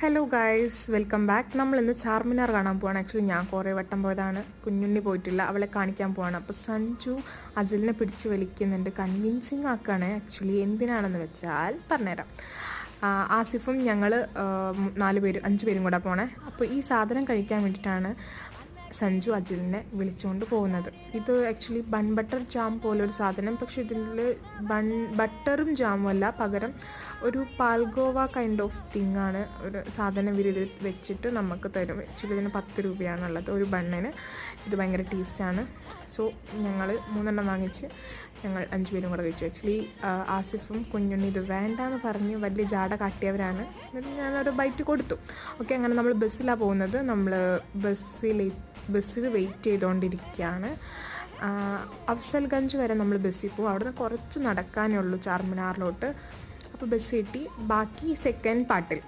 Hello guys, welcome back. നമ്മളിന്ന് ചാർമിനാർ കാണാൻ പോവാണ്. ആക്ച്വലി ഞാൻ കുറേ വട്ടം പോയതാണ്, കുഞ്ഞുണ്ണി പോയിട്ടില്ല. അവളെ കാണിക്കാൻ പോവാണ്. അപ്പോൾ സഞ്ജു അജിലിനെ പിടിച്ച് വലിക്കുന്നുണ്ട്, കൺവിൻസിങ് ആക്കുകയാണ്. ആക്ച്വലി എന്തിനാണെന്ന് വെച്ചാൽ പറഞ്ഞുതരാം. ആസിഫും ഞങ്ങൾ 5 പേരും കൂടെ പോണേ. അപ്പോൾ ഈ സാധനം കഴിക്കാൻ വേണ്ടിയിട്ടാണ് സഞ്ജു അജിലിനെ വിളിച്ചുകൊണ്ട് പോകുന്നത്. ഇത് ആക്ച്വലി ബൺ ബട്ടർ ജാം പോലൊരു സാധനം, പക്ഷെ ഇതിൽ ബട്ടറും ജാമും അല്ല, പകരം ഒരു പാൽഗോവ കൈൻഡ് ഓഫ് തിങ് ആണ്. ഒരു സാധനം ഇവർ ഇതിൽ വെച്ചിട്ട് നമുക്ക് തരും. ആക്ച്വലി ഇതിന് 10 രൂപയാണുള്ളത് ഒരു ബണ്ണിന്. ഇത് ഭയങ്കര ടേസ്റ്റാണ്. സോ ഞങ്ങൾ 3 വാങ്ങിച്ച് ഞങ്ങൾ 5 പേരും കൂടെ കഴിച്ചു. ആക്ച്വലി ആസിഫും കുഞ്ഞുണ്ണി ഇത് വേണ്ടാന്ന് പറഞ്ഞ് വലിയ ജാട കാട്ടിയവരാണ്. എന്നിട്ട് ഞാനൊരു ബൈറ്റ് കൊടുത്തു. ഓക്കെ, അങ്ങനെ നമ്മൾ ബസ്സിലാണ് പോകുന്നത്. നമ്മൾ ബസ്സിൽ വെയിറ്റ് ചെയ്തുകൊണ്ടിരിക്കുകയാണ്. അഫ്സൽഗഞ്ച് വരെ നമ്മൾ ബസ്സിൽ പോകും. അവിടെ നിന്ന് കുറച്ച് നടക്കാനേ ഉള്ളൂ ചാർമിനാറിലോട്ട്. അപ്പോൾ ബസ് കിട്ടി. ബാക്കി സെക്കൻഡ് പാർട്ടിൽ